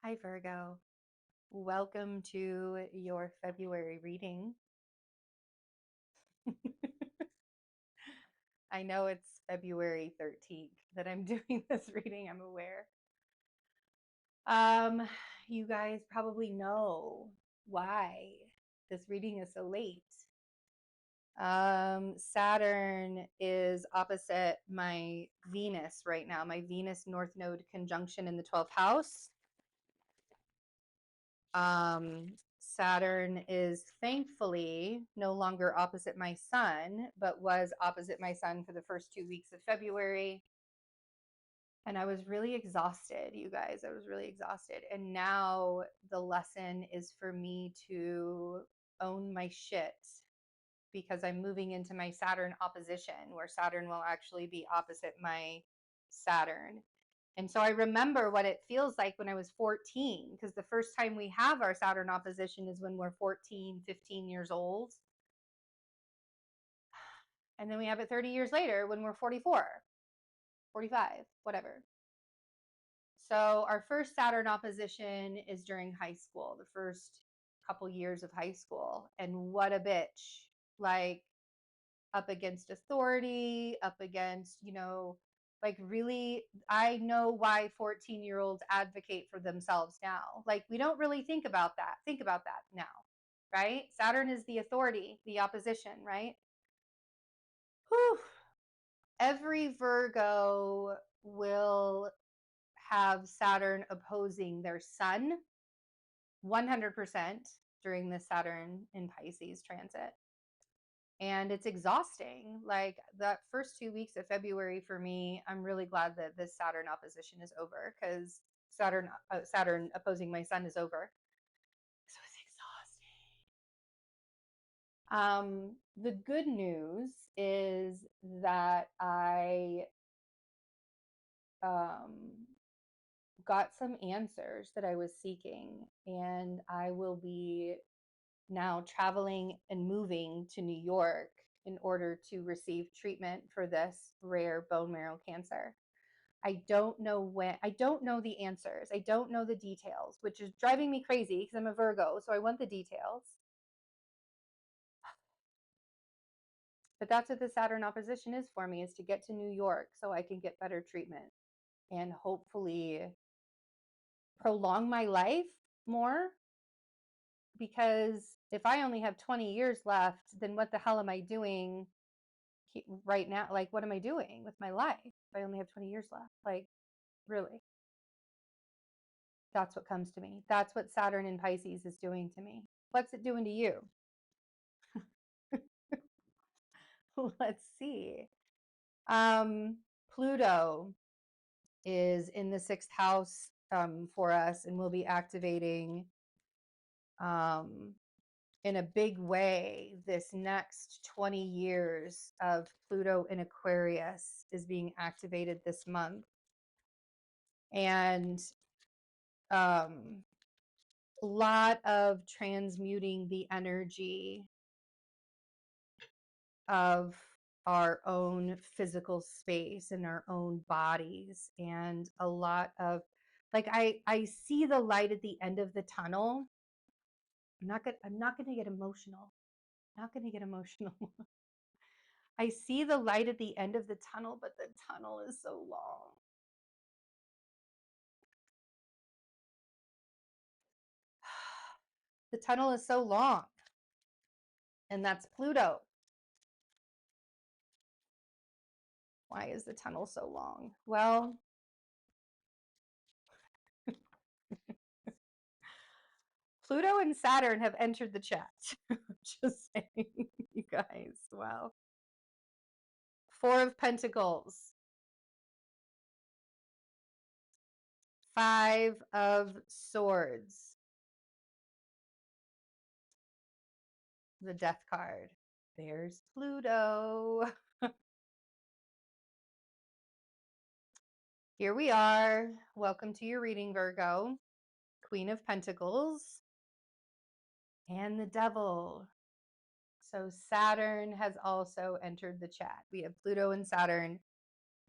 Hi, Virgo. Welcome to your February reading. I know it's February 13th that I'm doing this reading, I'm aware. Um, you guys probably know why this reading is so late. Saturn is opposite my Venus right now, my Venus North Node conjunction in the 12th house. Saturn is thankfully no longer opposite my sun, but was opposite my sun for the first 2 weeks of February. And I was really exhausted, you guys. I was really exhausted. And now the lesson is for me to own my shit because I'm moving into my Saturn opposition, where Saturn will actually be opposite my Saturn. And so I remember what it feels like when I was 14, because the first time we have our Saturn opposition is when we're 14, 15 years old. And then we have it 30 years later when we're 44, 45, whatever. So our first Saturn opposition is during high school, the first couple years of high school. And what a bitch. Like, up against authority, up against, like really, I know why 14-year-olds advocate for themselves now. Like, we don't really think about that. Think about that now, right? Saturn is the authority, the opposition, right? Whew. Every Virgo will have Saturn opposing their sun 100% during the Saturn in Pisces transit. And it's exhausting. Like that first 2 weeks of February for me, I'm really glad that this Saturn opposition is over because Saturn opposing my sun is over. So it's exhausting. The good news is that I got some answers that I was seeking, and I will be now traveling and moving to New York in order to receive treatment for this rare bone marrow cancer. I don't know when, I don't know the answers. I don't know the details, which is driving me crazy because I'm a Virgo, so I want the details. But that's what the Saturn opposition is for me, is to get to New York so I can get better treatment and hopefully prolong my life more. Because if I only have 20 years left, then what the hell am I doing right now? Like, what am I doing with my life if I only have 20 years left? Like, really? That's what comes to me. That's what Saturn in Pisces is doing to me. What's it doing to you? Let's see. Pluto is in the sixth house for us, and will be activating um, in a big way. This next 20 years of Pluto in Aquarius is being activated this month. And a lot of transmuting the energy of our own physical space and our own bodies, and a lot of, like, I see the light at the end of the tunnel. I'm not gonna get emotional. Not gonna get emotional. I see the light at the end of the tunnel, but the tunnel is so long. The tunnel is so long, and that's Pluto. Why is the tunnel so long? Well, Pluto and Saturn have entered the chat. Just saying, you guys. Wow. Four of Pentacles. Five of Swords. The Death card. There's Pluto. Here we are. Welcome to your reading, Virgo. Queen of Pentacles and the Devil. So Saturn has also entered the chat. We have Pluto and Saturn.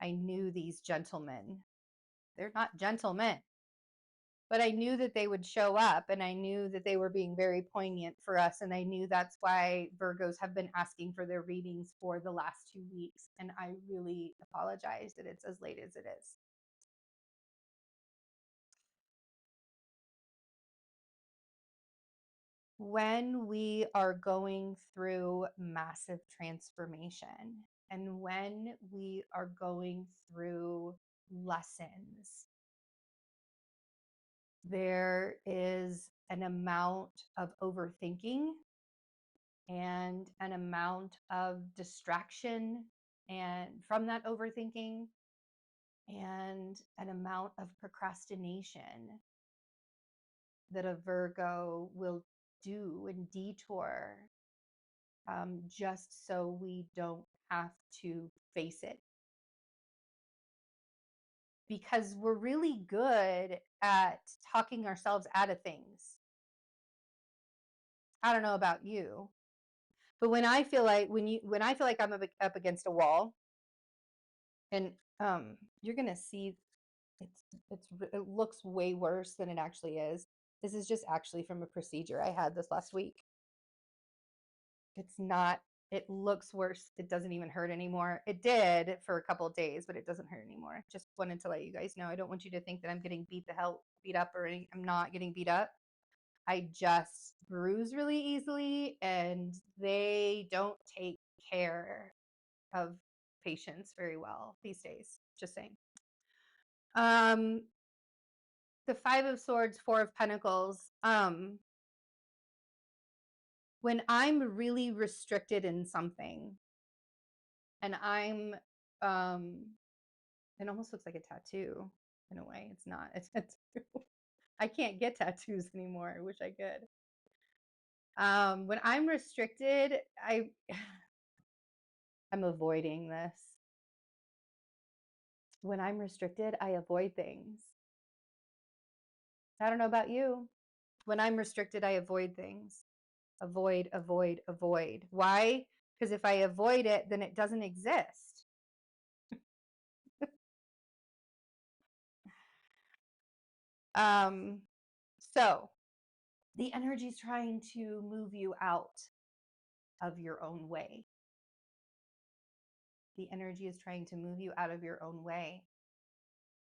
I knew these gentlemen. They're not gentlemen. But I knew that they would show up, and I knew that they were being very poignant for us. And I knew that's why Virgos have been asking for their readings for the last 2 weeks. And I really apologize that it's as late as it is. When we are going through massive transformation and when we are going through lessons, there is an amount of overthinking and an amount of distraction and from that overthinking and an amount of procrastination that a Virgo will do and detour, just so we don't have to face it. Because we're really good at talking ourselves out of things. I don't know about you, but when I feel like I'm up against a wall, and you're gonna see it looks way worse than it actually is. This is just actually from a procedure I had this last week. It's not, it looks worse. It doesn't even hurt anymore. It did for a couple of days, but it doesn't hurt anymore. Just wanted to let you guys know. I don't want you to think that I'm getting beat up or anything. I'm not getting beat up. I just bruise really easily, and they don't take care of patients very well these days. Just saying. The Five of Swords, Four of Pentacles. When I'm really restricted in something, and I'm, it almost looks like a tattoo in a way. It's not. It's a tattoo. I can't get tattoos anymore. I wish I could. When I'm restricted, I'm avoiding this. When I'm restricted, I avoid things. I don't know about you. When I'm restricted, I avoid things. Avoid, avoid, avoid. Why? Because if I avoid it, then it doesn't exist. So the energy is trying to move you out of your own way. The energy is trying to move you out of your own way.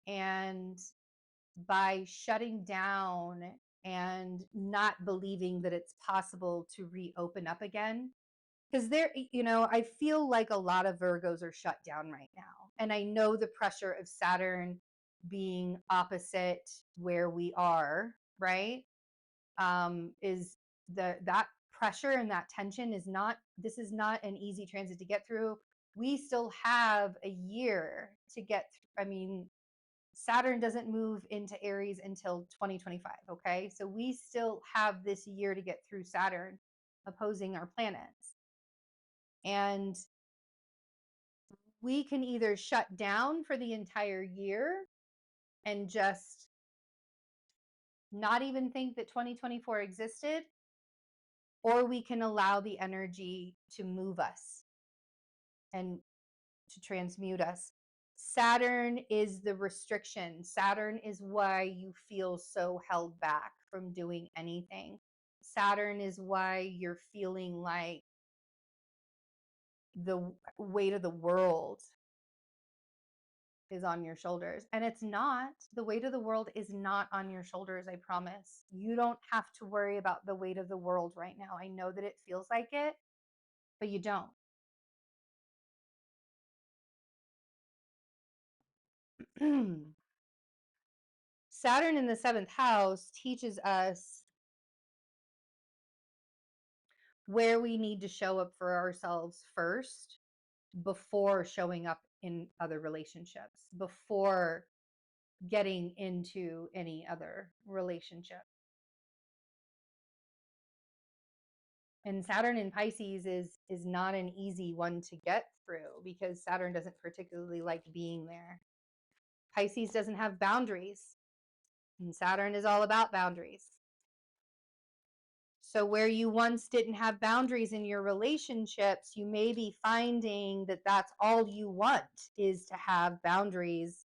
And by shutting down and not believing that it's possible to reopen up again, because I feel like a lot of Virgos are shut down right now. And I know the pressure of Saturn being opposite where we are, right? Is that pressure and that tension this is not an easy transit to get through. We still have a year to get through. I mean, Saturn doesn't move into Aries until 2025, okay? So we still have this year to get through Saturn opposing our planets. And we can either shut down for the entire year and just not even think that 2024 existed, or we can allow the energy to move us and to transmute us. Saturn is the restriction. Saturn is why you feel so held back from doing anything. Saturn is why you're feeling like the weight of the world is on your shoulders. And it's not. The weight of the world is not on your shoulders, I promise. You don't have to worry about the weight of the world right now. I know that it feels like it, but you don't. Saturn in the 7th house teaches us where we need to show up for ourselves first before showing up in other relationships, before getting into any other relationship. And Saturn in Pisces is not an easy one to get through because Saturn doesn't particularly like being there. Pisces doesn't have boundaries, and Saturn is all about boundaries. So where you once didn't have boundaries in your relationships, you may be finding that that's all you want is to have boundaries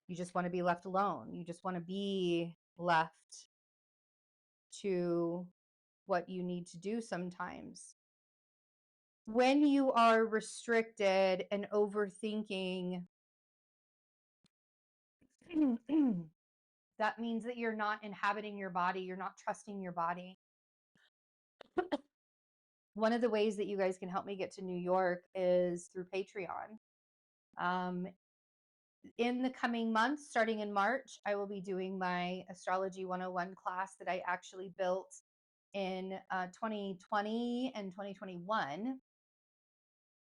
You just want to be left alone. You just want to be left to what you need to do sometimes. When you are restricted and overthinking, that means that you're not inhabiting your body. You're not trusting your body. One of the ways that you guys can help me get to New York is through Patreon. In the coming months, starting in March, I will be doing my Astrology 101 class that I actually built in 2020 and 2021.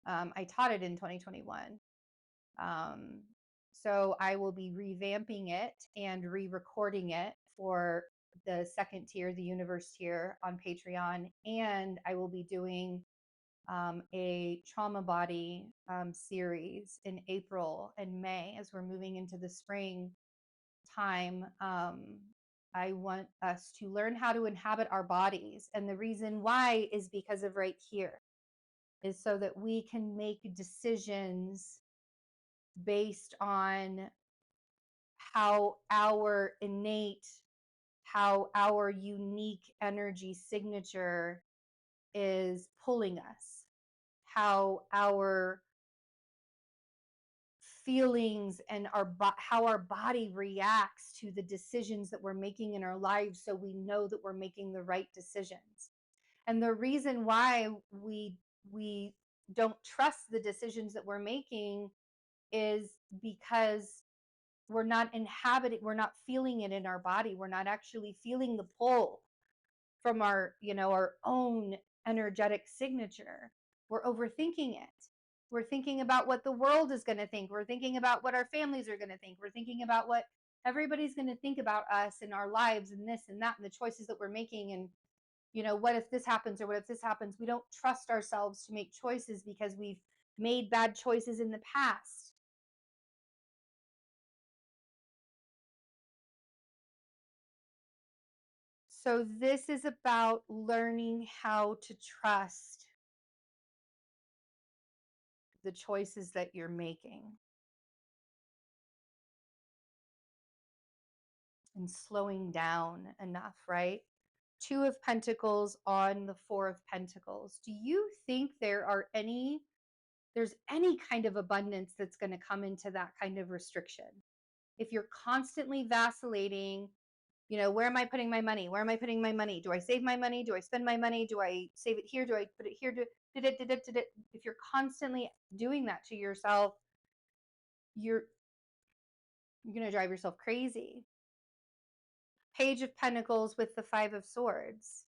I taught it in 2021. So I will be revamping it and re-recording it for the second tier, the universe tier on Patreon. And I will be doing a trauma body series in April and May as we're moving into the spring time. I want us to learn how to inhabit our bodies. And the reason why is because of right here, is so that we can make decisions based on how our innate, how our unique energy signature is pulling us, how our feelings and how our body reacts to the decisions that we're making in our lives, so we know that we're making the right decisions. And the reason why we don't trust the decisions that we're making is because we're not feeling it in our body. We're not actually feeling the pull from our own energetic signature. We're overthinking it. We're thinking about what the world is going to think. We're thinking about what our families are going to think. We're thinking about what everybody's going to think about us and our lives and this and that and the choices that we're making. And what if this happens or what if this happens? We don't trust ourselves to make choices because we've made bad choices in the past. So this is about learning how to trust the choices that you're making and slowing down enough, right? Two of Pentacles on the Four of Pentacles. Do you think there's any kind of abundance that's going to come into that kind of restriction? If you're constantly vacillating, where am I putting my money? Where am I putting my money? Do I save my money? Do I spend my money? Do I save it here? Do I put it here? Did it? If you're constantly doing that to yourself, you're going to drive yourself crazy. Page of Pentacles with the Five of Swords.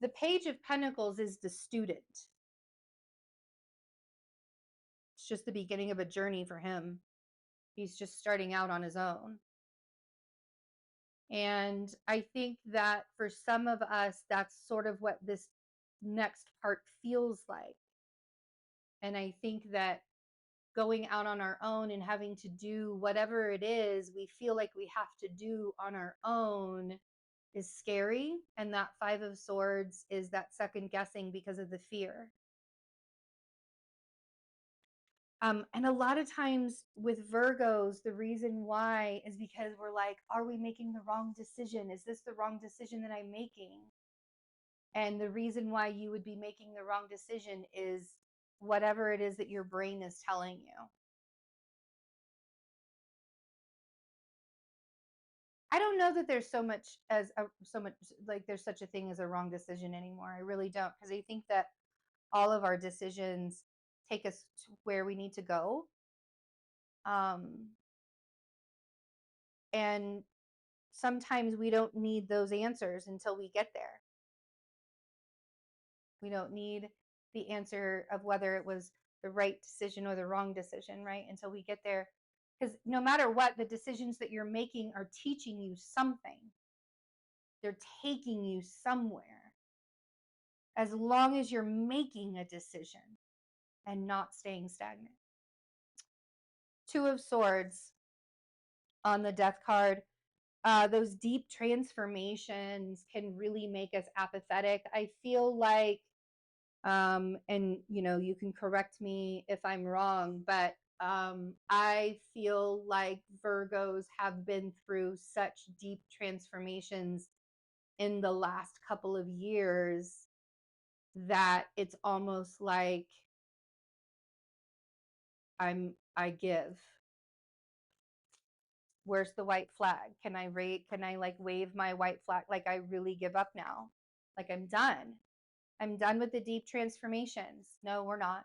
The Page of Pentacles is the student. It's just the beginning of a journey for him. He's just starting out on his own. And I think that for some of us, that's sort of what this next part feels like. And I think that going out on our own and having to do whatever it is we feel like we have to do on our own is scary. And that Five of Swords is that second guessing because of the fear. And a lot of times with Virgos, the reason why is because we're like, are we making the wrong decision? Is this the wrong decision that I'm making? And the reason why you would be making the wrong decision is whatever it is that your brain is telling you. I don't know that there's so much like there's such a thing as a wrong decision anymore. I really don't, because I think that all of our decisions take us to where we need to go. And sometimes we don't need those answers until we get there. We don't need the answer of whether it was the right decision or the wrong decision, right? Until we get there. Because no matter what, the decisions that you're making are teaching you something. They're taking you somewhere. As long as you're making a decision and not staying stagnant. Two of Swords on the Death card. Those deep transformations can really make us apathetic. I feel like, and you can correct me if I'm wrong, but I feel like Virgos have been through such deep transformations in the last couple of years that it's almost like I give. Where's the white flag? Can I like wave my white flag? Like I really give up now. Like I'm done. I'm done with the deep transformations. No, we're not.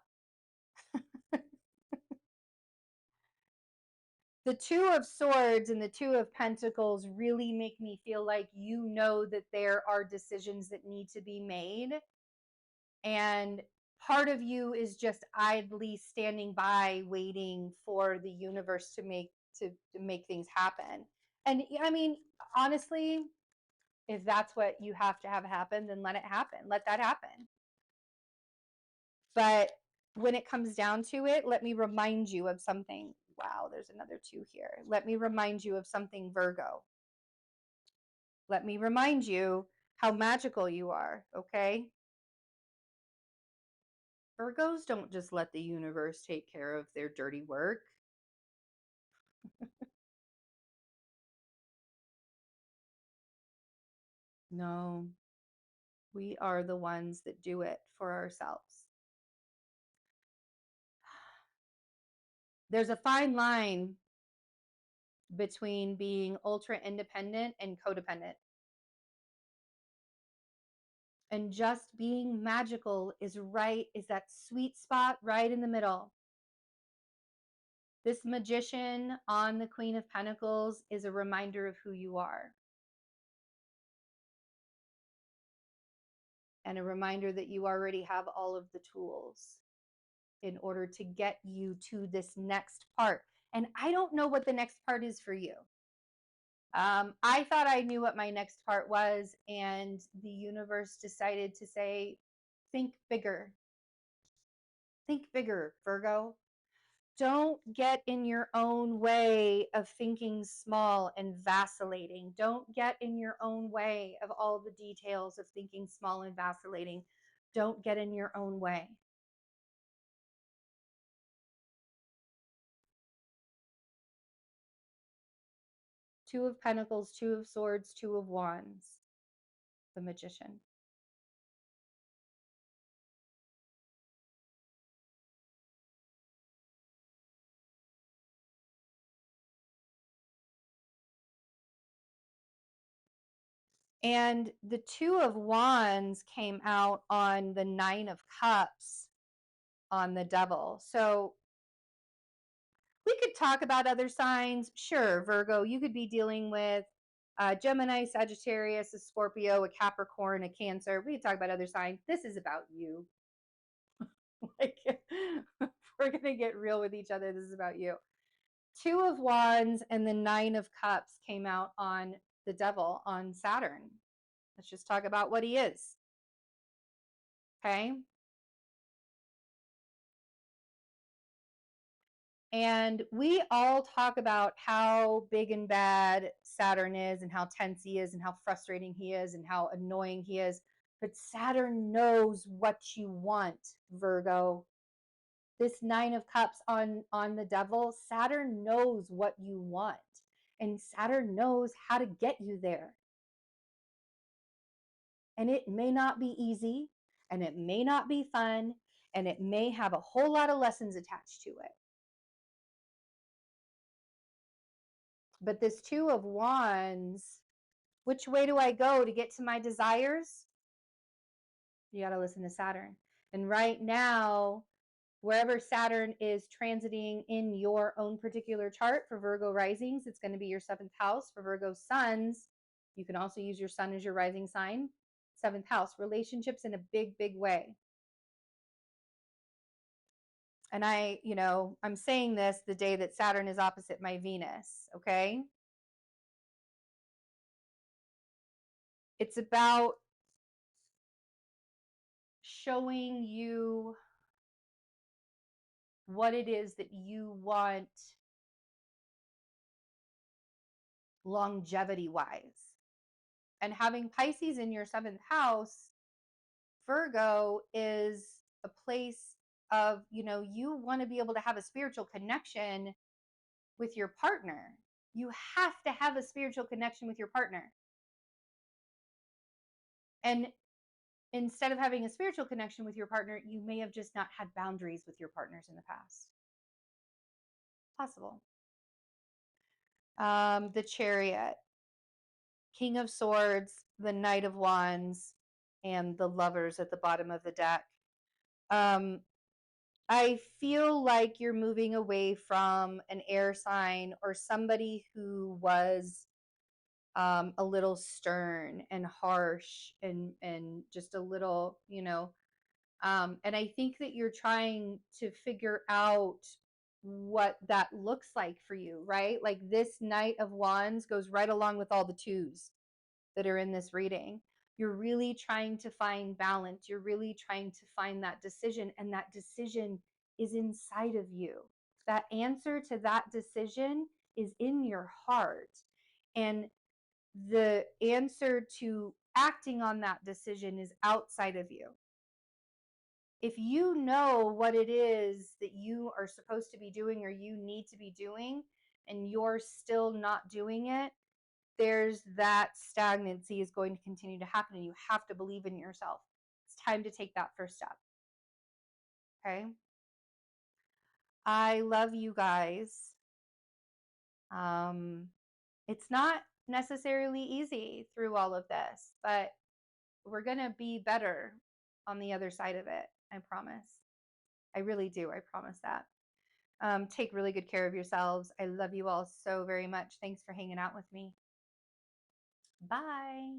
The Two of Swords and the Two of Pentacles really make me feel like you know that there are decisions that need to be made. And part of you is just idly standing by waiting for the universe to make things happen. And I mean, honestly, if that's what you have to have happen, then let it happen. Let that happen. But when it comes down to it, let me remind you of something. Wow, there's another two here. Let me remind you of something, Virgo. Let me remind you how magical you are, okay? Virgos don't just let the universe take care of their dirty work. No, we are the ones that do it for ourselves. There's a fine line between being ultra independent and codependent. And just being magical is that sweet spot right in the middle. This magician on the Queen of Pentacles is a reminder of who you are. And a reminder that you already have all of the tools in order to get you to this next part. And I don't know what the next part is for you. I thought I knew what my next part was, and the universe decided to say, think bigger. Think bigger, Virgo. Don't get in your own way of thinking small and vacillating. Don't get in your own way of all the details of thinking small and vacillating. Don't get in your own way. Two of Pentacles, Two of Swords, Two of Wands, the Magician. And the Two of Wands came out on the Nine of Cups on the Devil. So we could talk about other signs. Sure, Virgo, you could be dealing with Gemini, Sagittarius, a Scorpio, a Capricorn, a Cancer. We could talk about other signs. This is about you. Like, we're going to get real with each other. This is about you. Two of Wands and the Nine of Cups came out on the Devil, on Saturn. Let's just talk about what he is. Okay. And we all talk about how big and bad Saturn is and how tense he is and how frustrating he is and how annoying he is. But Saturn knows what you want, Virgo. This Nine of Cups on the Devil, Saturn knows what you want. And Saturn knows how to get you there. And it may not be easy, and it may not be fun, and it may have a whole lot of lessons attached to it. But this Two of Wands, which way do I go to get to my desires? You got to listen to Saturn. And right now, wherever Saturn is transiting in your own particular chart for Virgo risings, it's going to be your 7th house. For Virgo suns, you can also use your sun as your rising sign. 7th house, relationships in a big, big way. And I'm saying this the day that Saturn is opposite my Venus, okay? It's about showing you what it is that you want longevity wise. And having Pisces in your 7th house, Virgo, is a place of, you want to be able to have a spiritual connection with your partner. You have to have a spiritual connection with your partner. And instead of having a spiritual connection with your partner, you may have just not had boundaries with your partners in the past. Possible. The Chariot, King of Swords, the Knight of Wands, and the Lovers at the bottom of the deck. I feel like you're moving away from an air sign or somebody who was a little stern and harsh and just a little, and I think that you're trying to figure out what that looks like for you, right? Like this Knight of Wands goes right along with all the twos that are in this reading. You're really trying to find balance. You're really trying to find that decision, and that decision is inside of you. That answer to that decision is in your heart. And the answer to acting on that decision is outside of you. If you know what it is that you are supposed to be doing or you need to be doing, and you're still not doing it, there's that stagnancy is going to continue to happen, and you have to believe in yourself. It's time to take that first step. Okay. I love you guys. It's not necessarily easy through all of this, but we're going to be better on the other side of it. I promise. I really do. I promise that. Take really good care of yourselves. I love you all so very much. Thanks for hanging out with me. Bye.